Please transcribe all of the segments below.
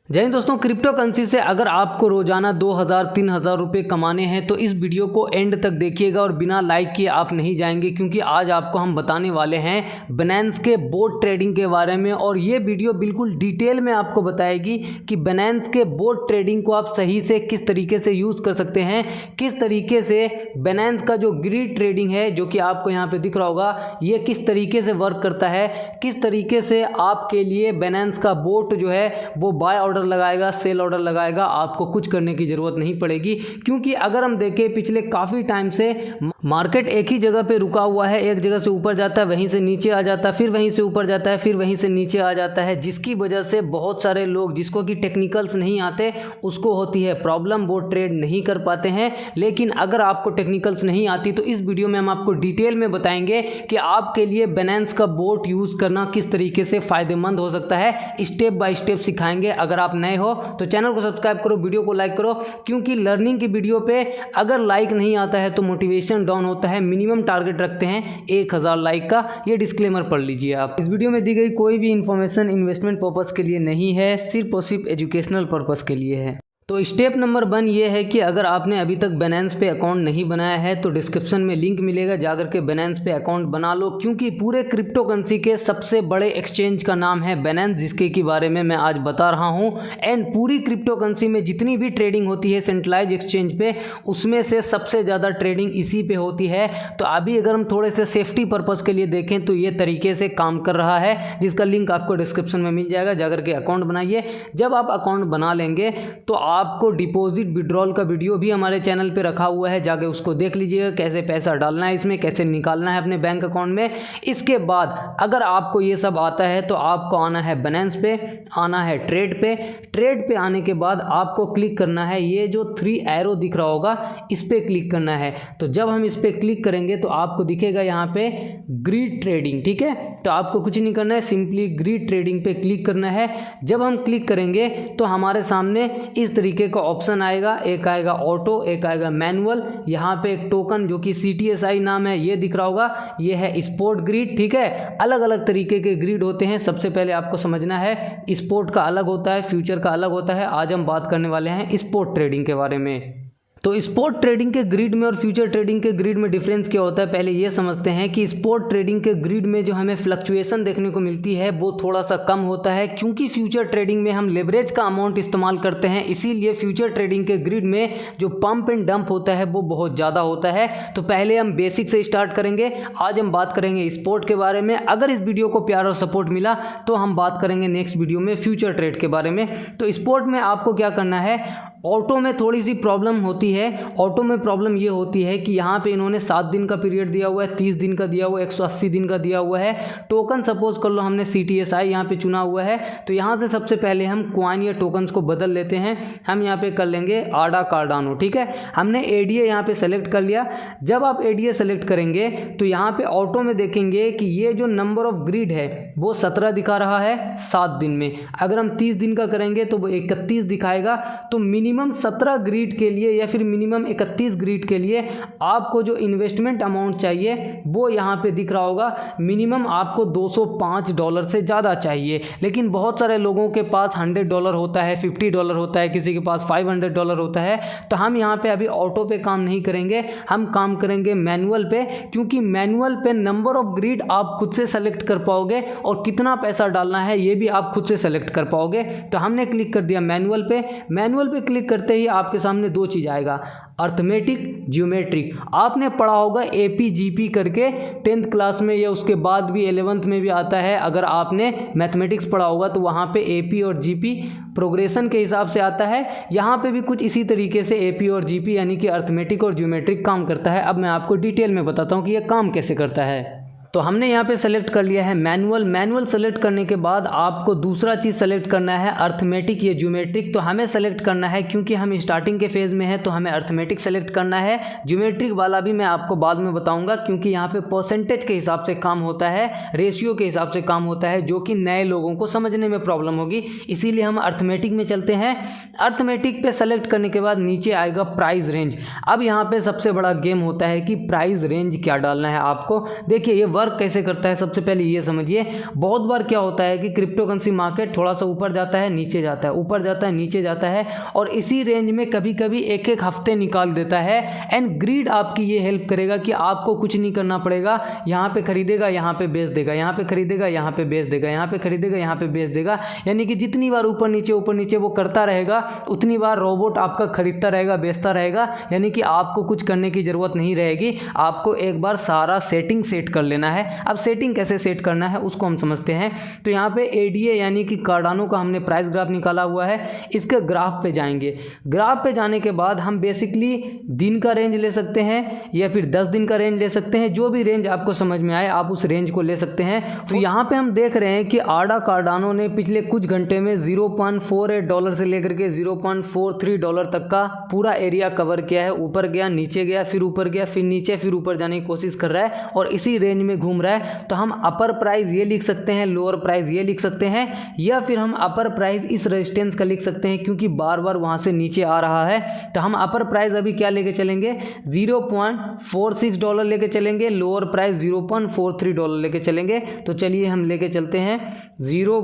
जय हिंद दोस्तों, crypto currency से अगर आपको रोजाना 2000-3000 रुपये कमाने हैं तो इस वीडियो को एंड तक देखिएगा और बिना लाइक किए आप नहीं जाएंगे, क्योंकि आज आपको हम बताने वाले हैं बाइनेंस के बोट ट्रेडिंग के बारे में। और ये वीडियो बिल्कुल डिटेल में आपको बताएगी कि बाइनेंस के बोट ट्रेडिंग को आप सही से किस तरीके से यूज़ कर सकते हैं, किस तरीके से बाइनेंस का जो ग्रीड ट्रेडिंग है जो कि आपको यहाँ पर दिख रहा होगा, ये किस तरीके से वर्क करता है, किस तरीके से आपके लिए बाइनेंस का बोट जो है वो बाय ऑर्डर लगाएगा, सेल ऑर्डर लगाएगा। आपको कुछ करने की ज़रूरत नहीं पड़ेगी, क्योंकि अगर हम देखें पिछले काफ़ी टाइम से मार्केट एक ही जगह पे रुका हुआ है। एक जगह से ऊपर जाता है, वहीं से नीचे आ जाता है, फिर वहीं से ऊपर जाता है, फिर वहीं से नीचे आ जाता है, जिसकी वजह से बहुत सारे लोग जिसको कि टेक्निकल्स नहीं आते उसको होती है प्रॉब्लम, वो ट्रेड नहीं कर पाते हैं। लेकिन अगर आपको टेक्निकल्स नहीं आती तो इस वीडियो में हम आपको डिटेल में बताएंगे कि आपके लिए बाइनेंस का बोट यूज़ करना किस तरीके से फ़ायदेमंद हो सकता है। स्टेप बाय स्टेप सिखाएंगे। अगर आप नए हो तो चैनल को सब्सक्राइब करो, वीडियो को लाइक करो, क्योंकि लर्निंग की वीडियो पे अगर लाइक नहीं आता है तो मोटिवेशन डाउन होता है। मिनिमम टारगेट रखते हैं 1000 लाइक का। ये डिस्क्लेमर पढ़ लीजिए आप। इस वीडियो में दी गई कोई भी इन्फॉर्मेशन इन्वेस्टमेंट पर्पस के लिए नहीं है, सिर्फ और सिर्फ एजुकेशनल पर्पस के लिए है। तो स्टेप नंबर 1 ये है कि अगर आपने अभी तक बाइनेंस पे अकाउंट नहीं बनाया है तो डिस्क्रिप्शन में लिंक मिलेगा, जाकर के बाइनेंस पे अकाउंट बना लो, क्योंकि पूरे क्रिप्टो करेंसी के सबसे बड़े एक्सचेंज का नाम है बाइनेंस, जिसके के बारे में मैं आज बता रहा हूं। एंड पूरी क्रिप्टो करेंसी में जितनी भी ट्रेडिंग होती है सेंट्रलाइज एक्सचेंज पे, उसमें से सबसे ज़्यादा ट्रेडिंग इसी पे होती है। तो अभी अगर हम थोड़े से सेफ्टी पर्पज़ के लिए देखें तो ये तरीके से काम कर रहा है, जिसका लिंक आपको डिस्क्रिप्शन में मिल जाएगा। जाकर के अकाउंट बनाइए। जब आप अकाउंट बना लेंगे तो आपको डिपॉजिट विड्रॉल का वीडियो भी हमारे चैनल पे रखा हुआ है, जाके उसको देख लीजिएगा, कैसे पैसा डालना है इसमें, कैसे निकालना है अपने बैंक अकाउंट में। इसके बाद अगर आपको ये सब आता है तो आपको आना है बाइनेंस पे, आना है ट्रेड पे। ट्रेड पे आने के बाद आपको क्लिक करना है, ये जो 3 एरो दिख रहा होगा इस पर क्लिक करना है। तो जब हम इस पर क्लिक करेंगे तो आपको दिखेगा यहाँ पे ग्रीड ट्रेडिंग, ठीक है। तो आपको कुछ नहीं करना है, सिंपली ग्रीड ट्रेडिंग पे क्लिक करना है। जब हम क्लिक करेंगे तो हमारे सामने इस तरीके का ऑप्शन आएगा, एक आएगा ऑटो, एक आएगा मैनुअल। यहाँ पे एक टोकन जो कि CTSI नाम है ये दिख रहा होगा, ये है स्पोर्ट ग्रिड, ठीक है। अलग अलग तरीके के ग्रिड होते हैं। सबसे पहले आपको समझना है स्पोर्ट का अलग होता है, फ्यूचर का अलग होता है। आज हम बात करने वाले हैं स्पोर्ट ट्रेडिंग के बारे में। तो स्पोर्ट ट्रेडिंग के ग्रिड में और फ्यूचर ट्रेडिंग के ग्रिड में डिफरेंस क्या होता है, पहले ये समझते हैं कि स्पोर्ट ट्रेडिंग के ग्रिड में जो हमें फ्लक्चुएशन देखने को मिलती है वो थोड़ा सा कम होता है, क्योंकि फ्यूचर ट्रेडिंग में हम लेवरेज का अमाउंट इस्तेमाल करते हैं। इसीलिए फ्यूचर ट्रेडिंग के ग्रिड में जो पंप एंड डंप होता है वो बहुत ज़्यादा होता है। तो पहले हम बेसिक से स्टार्ट करेंगे। आज हम बात करेंगे स्पोर्ट के बारे में। अगर इस वीडियो को प्यार और सपोर्ट मिला तो हम बात करेंगे नेक्स्ट वीडियो में फ्यूचर ट्रेड के बारे में। तो स्पोर्ट में आपको क्या करना है, ऑटो में थोड़ी सी प्रॉब्लम होती है। ऑटो में प्रॉब्लम ये होती है कि यहाँ पे इन्होंने 7 दिन का पीरियड दिया हुआ है, 30 दिन का दिया हुआ है, 180 दिन का दिया हुआ है। टोकन सपोज कर लो हमने CTSI यहाँ पे चुना हुआ है, तो यहाँ से सबसे पहले हम कॉइन या टोकन्स को बदल लेते हैं। हम यहाँ पे कर लेंगे ADA कार्डानो, ठीक है। हमने ADA यहाँ पे सेलेक्ट कर लिया। जब आप ADA सेलेक्ट करेंगे तो यहाँ पे ऑटो में देखेंगे कि ये जो नंबर ऑफ ग्रिड है वो 17 दिखा रहा है 7 दिन में। अगर हम 30 दिन का करेंगे तो वो 31 दिखाएगा। तो मिनिमम 17 ग्रिड के लिए या फिर मिनिमम 31 ग्रिड के लिए आपको जो इन्वेस्टमेंट अमाउंट चाहिए वो यहाँ पे दिख रहा होगा। मिनिमम आपको $205 से ज़्यादा चाहिए, लेकिन बहुत सारे लोगों के पास $100 होता है, $50 होता है, किसी के पास $500 होता है। तो हम यहाँ पे अभी ऑटो पे काम नहीं करेंगे, हम काम करेंगे मैनुअल पे, क्योंकि मैनुअल पे नंबर ऑफ ग्रिड आप खुद से सेलेक्ट कर पाओगे और कितना पैसा डालना है ये भी आप खुद से सेलेक्ट कर पाओगे। तो हमने क्लिक कर दिया मैनुअल पे। मैनुअल पे क्लिक करते ही आपके सामने 2 चीज़ आएगा, अर्थमेटिक, ज्योमेट्रिक। आपने पढ़ा होगा APGP करके 10th क्लास में, या उसके बाद भी 11th में भी आता है। अगर आपने मैथमेटिक्स पढ़ा होगा तो वहाँ पे AP और GP प्रोग्रेशन के हिसाब से आता है। यहाँ पे भी कुछ इसी तरीके से AP और GP यानी कि अर्थमेटिक और ज्योमेट्रिक काम करता है। अब मैं आपको डिटेल में बताता हूँ कि यह काम कैसे करता है। तो हमने यहाँ पे सेलेक्ट कर लिया है मैनुअल। मैनुअल सेलेक्ट करने के बाद आपको दूसरा चीज़ सेलेक्ट करना है अर्थमेटिक या ज्योमेट्रिक। तो हमें सेलेक्ट करना है, क्योंकि हम स्टार्टिंग के फेज़ में है तो हमें अर्थमेटिक सेलेक्ट करना है। ज्योमेट्रिक वाला भी मैं आपको बाद में बताऊंगा, क्योंकि यहाँ पे परसेंटेज के हिसाब से काम होता है, रेशियो के हिसाब से काम होता है, जो कि नए लोगों को समझने में प्रॉब्लम होगी। इसीलिए हम अर्थमेटिक में चलते हैं। अर्थमेटिक पे सेलेक्ट करने के बाद नीचे आएगा प्राइस रेंज। अब यहाँ पर सबसे बड़ा गेम होता है कि प्राइस रेंज क्या डालना है आपको। देखिए ये वर्क कैसे करता है सबसे पहले ये समझिए। बहुत बार क्या होता है कि क्रिप्टो करेंसी मार्केट थोड़ा सा ऊपर जाता है, नीचे जाता है, ऊपर जाता है, नीचे जाता है, और इसी रेंज में कभी कभी एक एक हफ्ते निकाल देता है। एंड ग्रीड आपकी ये हेल्प करेगा कि आपको कुछ नहीं करना पड़ेगा, यहाँ पे खरीदेगा, यहाँ पे बेच देगा, यहाँ पे खरीदेगा, यहाँ पे बेच देगा, यहाँ पे खरीदेगा, यहाँ पे बेच देगा। यानी कि जितनी बार ऊपर नीचे वो करता रहेगा उतनी बार रोबोट आपका खरीदता रहेगा, बेचता रहेगा। यानी कि आपको कुछ करने की ज़रूरत नहीं रहेगी, आपको एक बार सारा सेटिंग सेट कर लेना है। अब सेटिंग कैसे सेट करना है उसको हम समझते हैं। तो यहाँ पे एडीए यानी कि कार्डानो का हमने प्राइस ग्राफ निकाला हुआ है, इसके ग्राफ पे जाएंगे। ग्राफ पे जाने के बाद हम बेसिकली दिन का रेंज ले सकते हैं या फिर 10 दिन का रेंज ले सकते हैं, जो भी रेंज आपको समझ में आए आप उस रेंज को ले सकते हैं। तो यहाँ पे हम देख रहे हैं कि आडा कार्डानो ने पिछले कुछ घंटे में $0.48 से लेकर के $0.43 तक का पूरा एरिया कवर किया है। ऊपर गया, नीचे गया, फिर ऊपर गया, फिर नीचे, फिर ऊपर जाने की कोशिश कर रहा है और इसी रेंज में घूम रहा है। तो हम अपर प्राइस ये लिख सकते हैं, लोअर प्राइस ये लिख सकते हैं, या फिर हम अपर प्राइस इस रेजिस्टेंस का लिख सकते हैं क्योंकि बार बार वहाँ से नीचे आ रहा है। तो हम अपर प्राइस अभी क्या लेके चलेंगे, $0.46 लेके चलेंगे, लोअर प्राइस $0.43 लेके चलेंगे। तो चलिए हम लेके चलते हैं 0.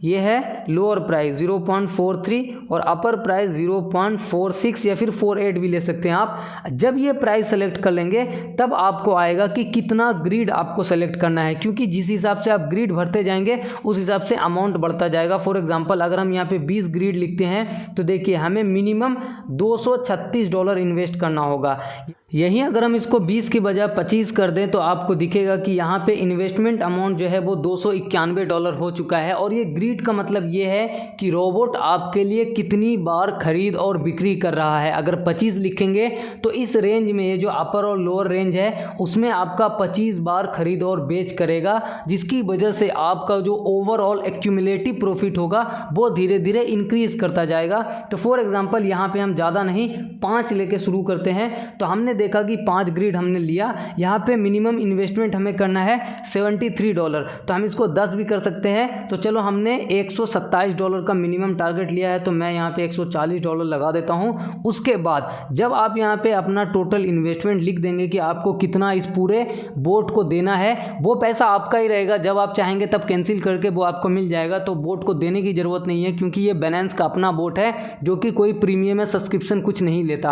ये है लोअर प्राइस 0.43 और अपर प्राइस 0.46 या फिर 48 भी ले सकते हैं आप। जब ये प्राइस सेलेक्ट कर लेंगे तब आपको आएगा कि कितना ग्रीड आपको सेलेक्ट करना है, क्योंकि जिस हिसाब से आप ग्रीड भरते जाएंगे उस हिसाब से अमाउंट बढ़ता जाएगा। फॉर एग्जांपल अगर हम यहाँ पे 20 ग्रीड लिखते हैं तो देखिए हमें मिनिमम $236 इन्वेस्ट करना होगा। यहीं अगर हम इसको 20 की बजाय 25 कर दें तो आपको दिखेगा कि यहाँ पे इन्वेस्टमेंट अमाउंट जो है वो $291 हो चुका है। और ये ग्रीड का मतलब ये है कि रोबोट आपके लिए कितनी बार खरीद और बिक्री कर रहा है। अगर 25 लिखेंगे तो इस रेंज में ये जो अपर और लोअर रेंज है उसमें आपका 25 बार खरीद और बेच करेगा, जिसकी वजह से आपका जो ओवरऑल एक्यूमुलेटिव प्रॉफिट होगा वो धीरे धीरे इंक्रीज करता जाएगा। तो फॉर एग्जाम्पल यहाँ पे हम ज़्यादा नहीं 5 लेके शुरू करते हैं। तो हमने देखा कि 5 ग्रिड हमने लिया, यहाँ पे मिनिमम इन्वेस्टमेंट हमें करना है $73। तो हम इसको 10 भी कर सकते हैं। तो चलो हमने $127 का मिनिमम टारगेट लिया है, तो मैं यहाँ पे $140 लगा देता हूँ। उसके बाद जब आप यहाँ पे अपना टोटल इन्वेस्टमेंट लिख देंगे कि आपको कितना इस पूरे बोट को देना है, वो पैसा आपका ही रहेगा। जब आप चाहेंगे तब कैंसिल करके वो आपको मिल जाएगा। तो बोट को देने की ज़रूरत नहीं है क्योंकि ये बाइनेंस का अपना बोट है जो कि कोई प्रीमियम या सब्सक्रिप्शन कुछ नहीं लेता।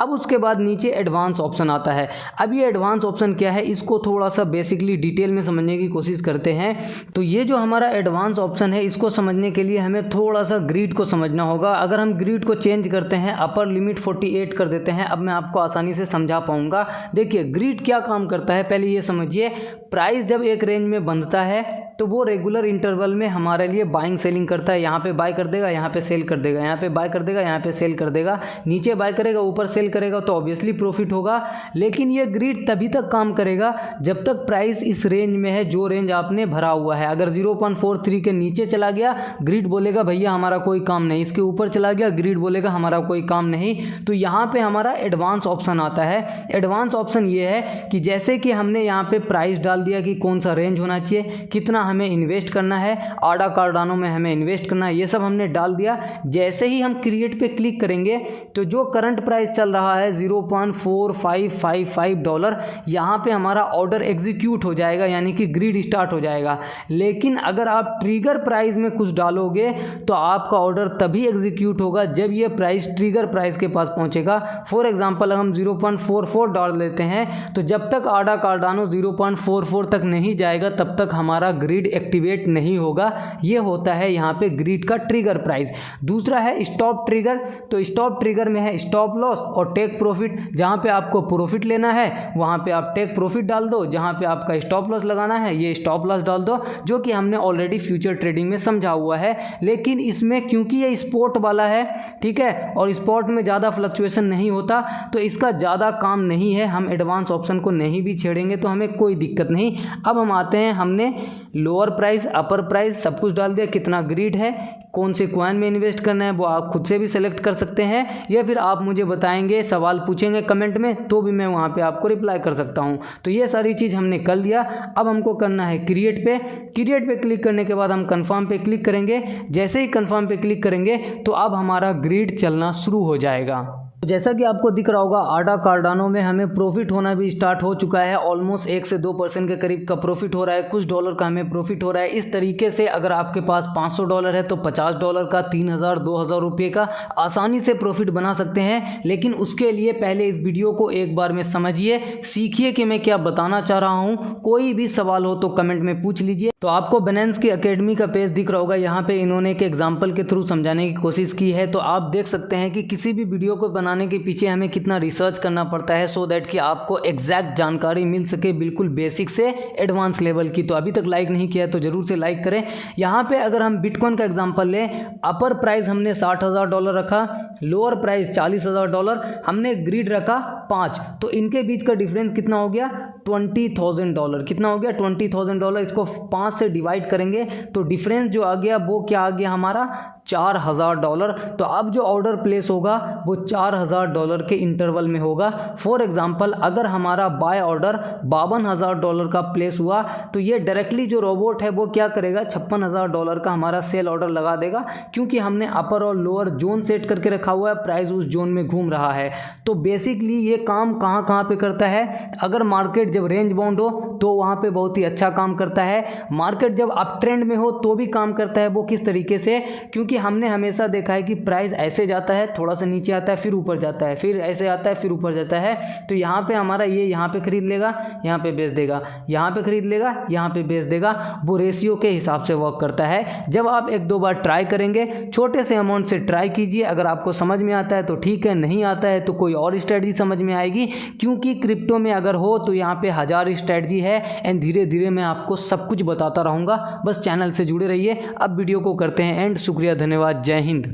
अब उसके बाद नीचे एडवांस ऑप्शन आता है। अब ये एडवांस ऑप्शन क्या है, इसको थोड़ा सा बेसिकली डिटेल में समझने की कोशिश करते हैं। तो ये जो हमारा एडवांस ऑप्शन है इसको समझने के लिए हमें थोड़ा सा ग्रिड को समझना होगा। अगर हम ग्रिड को चेंज करते हैं, अपर लिमिट 48 कर देते हैं, अब मैं आपको आसानी से समझा पाऊंगा। देखिए ग्रिड क्या काम करता है पहले ये समझिए। प्राइस जब एक रेंज में बंधता है तो वो रेगुलर इंटरवल में हमारे लिए बाइंग सेलिंग करता है। यहाँ पे बाय कर देगा, यहाँ पे सेल कर देगा, यहाँ पे बाय कर देगा, यहाँ पे सेल कर देगा, नीचे बाय करेगा, ऊपर सेल करेगा, तो ऑब्वियसली प्रॉफिट होगा। लेकिन ये ग्रिड तभी तक काम करेगा जब तक प्राइस इस रेंज में है जो रेंज आपने भरा हुआ है। अगर 0.43 के नीचे चला गया, ग्रिड बोलेगा भैया हमारा कोई काम नहीं। इसके ऊपर चला गया, ग्रिड बोलेगा हमारा कोई काम नहीं। तो यहाँ पे हमारा एडवांस ऑप्शन आता है। एडवांस ऑप्शन ये है कि जैसे कि हमने यहाँ पे प्राइस डाल दिया कि कौन सा रेंज होना चाहिए, कितना हमें इन्वेस्ट करना है, आडा कार्डानो में हमें इन्वेस्ट करना है, ये सब हमने डाल दिया। जैसे ही हम क्रिएट पे क्लिक करेंगे तो जो करंट प्राइस चल रहा है $0.4555, यहाँ पे हमारा ऑर्डर एग्जीक्यूट हो जाएगा, यानी कि ग्रिड स्टार्ट हो जाएगा। लेकिन अगर आप ट्रिगर प्राइस में कुछ डालोगे तो आपका ऑर्डर तभी एग्जीक्यूट होगा जब ये प्राइस ट्रिगर प्राइस के पास पहुँचेगा। फॉर एग्जाम्पल हम 0.44 डाल लेते हैं, तो जब तक आडा कार्डानो 0.44 तक नहीं जाएगा तब तक हमारा ग्रिड एक्टिवेट नहीं होगा। ये होता है यहाँ पे ग्रिड का ट्रिगर प्राइस। दूसरा है स्टॉप ट्रिगर। तो स्टॉप ट्रिगर में है स्टॉप लॉस और टेक प्रॉफिट। जहाँ पे आपको प्रॉफिट लेना है वहाँ पे आप टेक प्रॉफिट डाल दो, जहाँ पे आपका स्टॉप लॉस लगाना है ये स्टॉप लॉस डाल दो, जो कि हमने ऑलरेडी फ्यूचर ट्रेडिंग में समझा हुआ है। लेकिन इसमें क्योंकि ये स्पॉट वाला है, ठीक है, और स्पॉट में ज़्यादा फ्लक्चुएशन नहीं होता तो इसका ज़्यादा काम नहीं है। हम एडवांस ऑप्शन को नहीं भी छेड़ेंगे तो हमें कोई दिक्कत नहीं। अब हम आते हैं, हमने लोअर प्राइस, अपर प्राइस सब कुछ डाल दिया, कितना ग्रिड है, कौन से कॉइन में इन्वेस्ट करना है वो आप खुद से भी सेलेक्ट कर सकते हैं, या फिर आप मुझे बताएंगे, सवाल पूछेंगे कमेंट में तो भी मैं वहाँ पे आपको रिप्लाई कर सकता हूँ। तो ये सारी चीज़ हमने कर लिया। अब हमको करना है क्रिएट पे। क्रिएट पे क्लिक करने के बाद हम कंफर्म पे क्लिक करेंगे। जैसे ही कंफर्म पे क्लिक करेंगे तो अब हमारा ग्रिड चलना शुरू हो जाएगा। जैसा कि आपको दिख रहा होगा आडा कार्डानो में हमें प्रॉफिट होना भी स्टार्ट हो चुका है। ऑलमोस्ट 1 से 2% के करीब का प्रॉफिट हो रहा है, कुछ डॉलर का हमें प्रॉफिट हो रहा है। इस तरीके से अगर आपके पास $500 है तो $50 का, 3000 2000 रुपये का आसानी से प्रॉफिट बना सकते हैं। लेकिन उसके लिए पहले इस वीडियो को एक बार में समझिए, सीखिए कि मैं क्या बताना चाह रहा हूँ। कोई भी सवाल हो तो कमेंट में पूछ लीजिए। तो आपको बाइनेंस की एकेडमी का पेज दिख रहा होगा, यहाँ पे इन्होंने एक एग्जाम्पल के थ्रू समझाने की कोशिश की है। तो आप देख सकते हैं कि किसी भी वीडियो को बनाने के पीछे हमें कितना रिसर्च करना पड़ता है, सो दैट कि आपको एग्जैक्ट जानकारी मिल सके, बिल्कुल बेसिक से एडवांस लेवल की। तो अभी तक लाइक नहीं किया है तो जरूर से लाइक करें। यहाँ पे अगर हम बिटकॉइन का एग्जांपल लें, अपर प्राइस हमने $60,000 रखा, लोअर प्राइस $40,000, हमने ग्रिड रखा 5, तो इनके बीच का डिफरेंस कितना हो गया? $20,000। कितना हो गया? $20,000। इसको 5 से डिवाइड करेंगे तो डिफरेंस जो आ गया वो क्या आ गया हमारा? $4,000। तो अब जो ऑर्डर प्लेस होगा वो $4,000 के इंटरवल में होगा। फॉर एग्जांपल अगर हमारा बाय ऑर्डर $52,000 का प्लेस हुआ तो ये डायरेक्टली जो रोबोट है वो क्या करेगा? $56,000 का हमारा सेल ऑर्डर लगा देगा, क्योंकि हमने अपर और लोअर जोन सेट करके रखा हुआ है, प्राइस उस जोन में घूम रहा है। तो बेसिकली ये काम कहाँ कहाँ पे करता है? अगर मार्केट जब रेंज बाउंड हो तो वहाँ पे बहुत ही अच्छा काम करता है। मार्केट जब अप ट्रेंड में हो तो भी काम करता है। वो किस तरीके से? क्योंकि हमने हमेशा देखा है कि प्राइस ऐसे जाता है, थोड़ा सा नीचे आता है, फिर ऊपर जाता है, फिर ऐसे आता है, फिर ऊपर जाता है। तो यहाँ पे हमारा ये यहाँ पे खरीद लेगा, यहाँ पे बेच देगा, यहाँ पे खरीद लेगा, यहाँ पे बेच देगा। वो रेशियो के हिसाब से वर्क करता है। जब आप 1-2 बार ट्राई करेंगे, छोटे से अमाउंट से ट्राई कीजिए। अगर आपको समझ में आता है तो ठीक है, नहीं आता है तो कोई और स्ट्रेटजी समझ में आएगी। क्योंकि क्रिप्टो में अगर हो तो यहाँ पे 1000 स्ट्रेटजी है एंड धीरे धीरे मैं आपको सब कुछ बताता रहूँगा। बस चैनल से जुड़े रहिए। अब वीडियो को करते हैं एंड। शुक्रिया, धन्यवाद, जय हिंद।